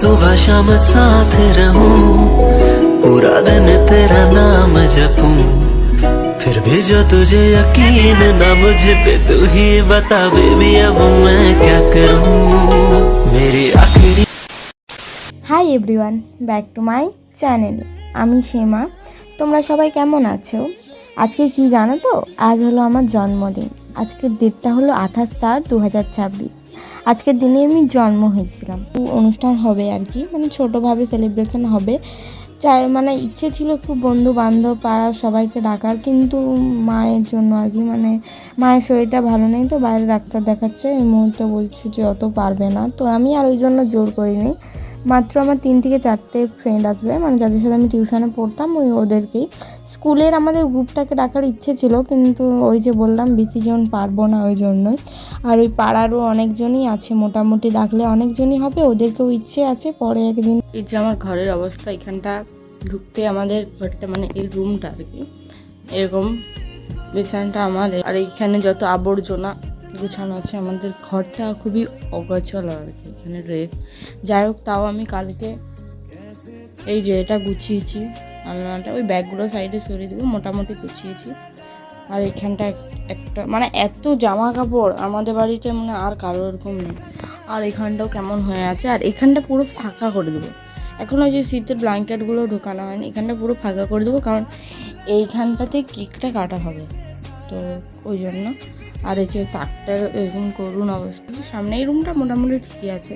सुबह शाम साथ रहूं, पूरा दिन तेरा नाम जपूं, फिर भी जो तुझे यकीन ना मुझ पे, तू ही बता बेबी अब मैं क्या करूं, मेरी आखिरी। Hi everyone, back to my channel. আমি সীমা। তোমরা সবাই কেমন আছো? আজকে কি জানো তো, আজ হলো আমার জন্মদিন। আজকের ডেটটা হলো 28/4/2026। আজকের দিনে আমি জন্ম হয়েছিলাম। অনুষ্ঠান হবে আর কি, মানে ছোটোভাবে সেলিব্রেশন হবে। চাই মানে ইচ্ছে ছিল একটু বন্ধু বান্ধব পাড়ার সবাইকে ডাকার, কিন্তু মায়ের জন্য আর কি, মানে মায়ের শরীরটা ভালো নেই তো, বাইরে ডাক্তার দেখাচ্ছে, এই মুহূর্তে বলছে যে অত পারবে না। তো আমি আর ওই জন্য জোর করিনি। মাত্র আমার 3 থেকে 4টে ফ্রেন্ড আসবে, মানে যাদের সাথে আমি টিউশনে পড়তাম, ওদেরকেই। স্কুলের আমাদের গ্রুপটাকে ডাকার ইচ্ছে ছিল, কিন্তু ওই যে বললাম বেশি জন পারবো না, ওই জন্যই। আর ওই পাড়ারও অনেকজনই আছে, মোটামুটি ডাকলে অনেকজনই হবে, ওদেরকেও ইচ্ছে আছে পরে একদিন। এই যে আমার ঘরের অবস্থা, এখানটা ঢুকতে আমাদের ঘরটা মানে এই রুমটা আর কি এরকম, বিছানাটা আমাদের, আর এইখানে যত আবর্জনা গুছানো আছে, আমাদের ঘরটা খুবই অগোছালো আর কি, এখানে ড্রেস। যাই হোক, তাও আমি কালকে এই যে এটা গুছিয়েছি, আলনাটা, ওই ব্যাগগুলো সাইডে সরিয়ে দেবো, মোটামুটি গুছিয়েছি। আর এখানটা একটা মানে এত জামা কাপড় আমাদের বাড়িতে মানে আর কারো এরকম নেই। আর এখানটাও কেমন হয়ে আছে, আর এখানটা পুরো ফাঁকা করে দেবো। এখন ওই যে শীতের ব্ল্যাঙ্কেটগুলো ঢোকানো হয়নি, এখানটা পুরো ফাঁকা করে দেবো, কারণ এইখানটাতে কেকটা কাটা হবে, তো ওই জন্য। আর এই যে তাকটার এরকম করুন অবস্থা, সামনে এই রুমটা মোটামুটি ঠিকই আছে।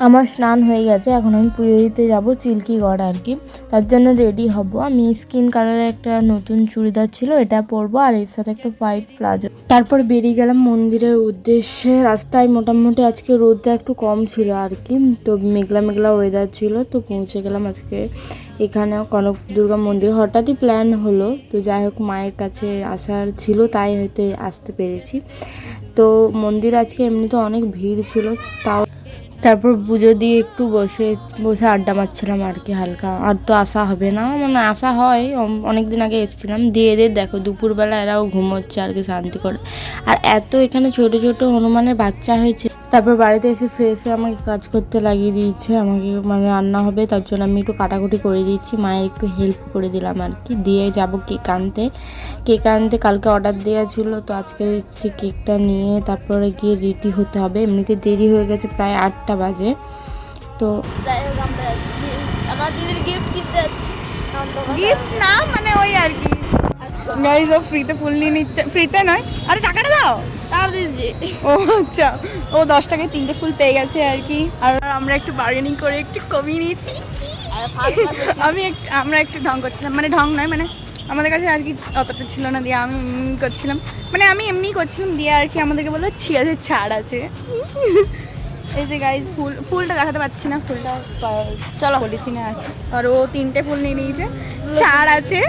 আমার স্নান হয়ে গেছে, এখন আমি পুজো দিতে যাবো চিল্কিগড় আর কি, তার জন্য রেডি হব। আমি স্কিন কালারের একটা নতুন চুড়িদার ছিল, এটা পরবো, আর এর সাথে একটা হোয়াইট প্লাজো। তারপর বেরিয়ে গেলাম মন্দিরের উদ্দেশ্যে। রাস্তায় মোটামুটি আজকে রোদটা একটু কম ছিল আর কি, তো মেঘলা মেঘলা ওয়েদার ছিল, তো পৌঁছে গেলাম আজকে এখানে কনক দুর্গা মন্দির। হঠাৎই প্ল্যান হলো, তো যাই হোক মায়ের কাছে আসার ছিল, তাই হয়তো আসতে পেরেছি। তো মন্দির আজকে এমনিতে অনেক ভিড় ছিল, তাও তারপর পুজো দিয়ে একটু বসে বসে আড্ডা মারছিলাম আর কি হালকা। আর তো আসা হবে না, মানে আসা হয়, অনেক দিন আগে এসেছিলাম। দিয়ে দেখো দুপুরবেলা এরাও ঘুমোচ্ছে আর কি শান্তি করে। আর এত এখানে ছোট ছোট হনুমানের বাচ্চা হয়েছে। তারপর বাড়িতে এসে ফ্রেশ হয়ে আমাকে কাজ করতে লাগিয়ে দিয়েছে, আমাকে মানে রান্না হবে, তার জন্য আমি একটু কাটাকুটি করে দিচ্ছি, মায়ের একটু হেল্প করে দিলাম আর কি। দিয়ে যাব কেক আনতে কালকে অর্ডার দেওয়া ছিল, তো আজকে এসেছি কেকটা নিয়ে, তারপরে গিয়ে রেডি হতে হবে। এমনিতে দেরি হয়ে গেছে, প্রায় 8টা বাজে। তো গিফট না মানে ওই আর কি, গাইস ও ফ্রিতে ফুল নিয়ে নিচ্ছে, ফ্রিতে নয়, আরে টাকাটা দাও, ও আচ্ছা, ও 10 টাকায় 3টে ফুল পেয়ে গেছে আর কি। আর আমরা একটু বার্গেনিং করে একটু কমিয়ে নিয়েছি। আমরা একটু ঢং করছিলাম, মানে ঢং নয়, মানে আমাদের কাছে আর কি অতটা ছিল না, দিয়ে আমি করছিলাম, মানে আমি এমনিই করছিলাম, দিয়ে আর কি আমাদেরকে বললো 6,000 ছাড় আছে। এই যে গাইজ ফুলটা দেখাতে পাচ্ছি না, ফুলটা চলো পলিথিনে আছে, আর ও 3টে ফুল নিয়ে নিয়েছে, ছাড় আছে।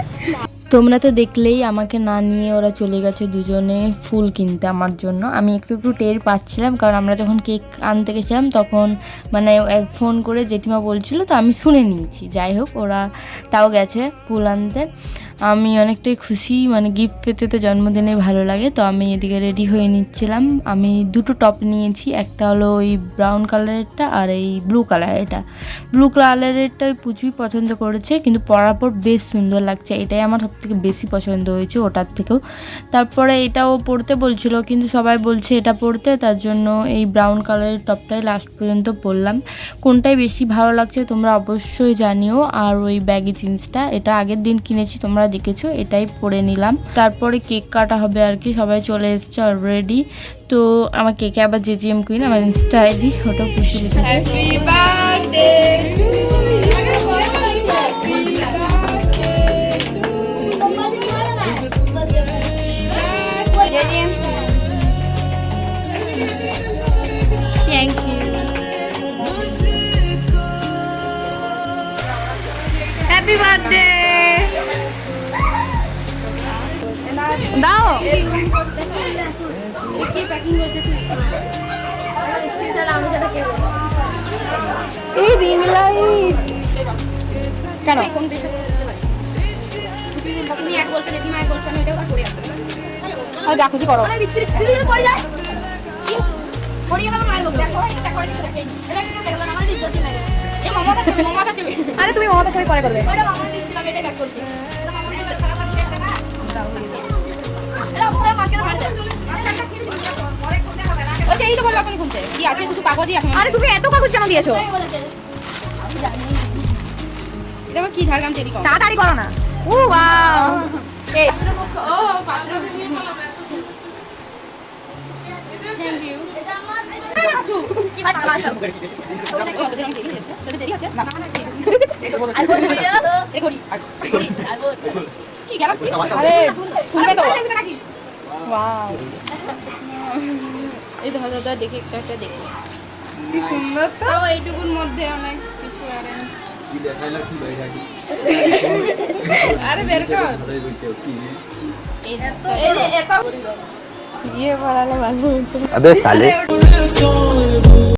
তোমরা তো দেখলেই, আমাকে না নিয়ে ওরা চলে গেছে দুজনে ফুল কিনতে আমার জন্য। আমি একটু একটু টের পাচ্ছিলাম, কারণ আমরা যখন কেক আনতে গেছিলাম তখন মানে ফোন করে জেঠিমা বলছিল, তো আমি শুনে নিয়েছি। যাই হোক, ওরা তাও গেছে ফুল আনতে। আমি অনেকটাই খুশি, মানে গিফট পেতে তো জন্মদিনে ভালো লাগে। তো আমি এদিকে রেডি হয়ে নিচ্ছিলাম। আমি 2টো টপ নিয়েছি, একটা হলো ওই ব্রাউন কালারেরটা, আর এই ব্লু কালারেরটা। ব্লু কালারেরটা ওই পুচুই পছন্দ করেছে, কিন্তু পরার পর বেশ সুন্দর লাগছে, এটাই আমার সবথেকে বেশি পছন্দ হয়েছে ওটার থেকেও। তারপরে এটাও পরতে বলছিল, কিন্তু সবাই বলছে এটা পরতে, তার জন্য এই ব্রাউন কালারের টপটাই লাস্ট পর্যন্ত পরলাম। কোনটাই বেশি ভালো লাগছে তোমরা অবশ্যই জানিও। আর ওই ব্যাগি জিন্সটা, এটা আগের দিন কিনেছি, তোমরা দেখেছো, এটাই পরে নিলাম। তারপরে কেক কাটা হবে আর কি, সবাই চলে এসেছে অলরেডি। তো আমার কেকে আবার জেজিএম কুইন আমার ইনস্টা আইডি, ওটাও খুশি থ্যাংক ইউ, হ্যাপি বার্থডে দাও। এই রিং লাইট কেন? আর যা খুশি করো। আরে তুমি মমতা ছবি পরে করবে। এই তো বললো এখন খুলতে কি আছে শুধু কাগজই এখন। আরে তুমি এত কাগজ জমা দিয়েছো, এটা আবার কি ঝাড়গ্রাম টেলিকম। তাড়াতাড়ি করো না। ও ওয়াও, এই ও পাত্র থ্যাংক ইউ। কি ভাই ভালো আছো? তোদের আমি দেরি হচ্ছে, তোদের দেরি হচ্ছে না। আর বলি এ করি কি গেল? আরে শুনবে তো। ওয়াও, এই তো দাদা দেখি একটা দেখি কি সুন্দর তো। তাও এইটুকুর মধ্যে অনেক কিছু অ্যারেঞ্জ। আরে বের কর এই যে এত ইয়ে পড়ালে ভালো হতো। अबे साले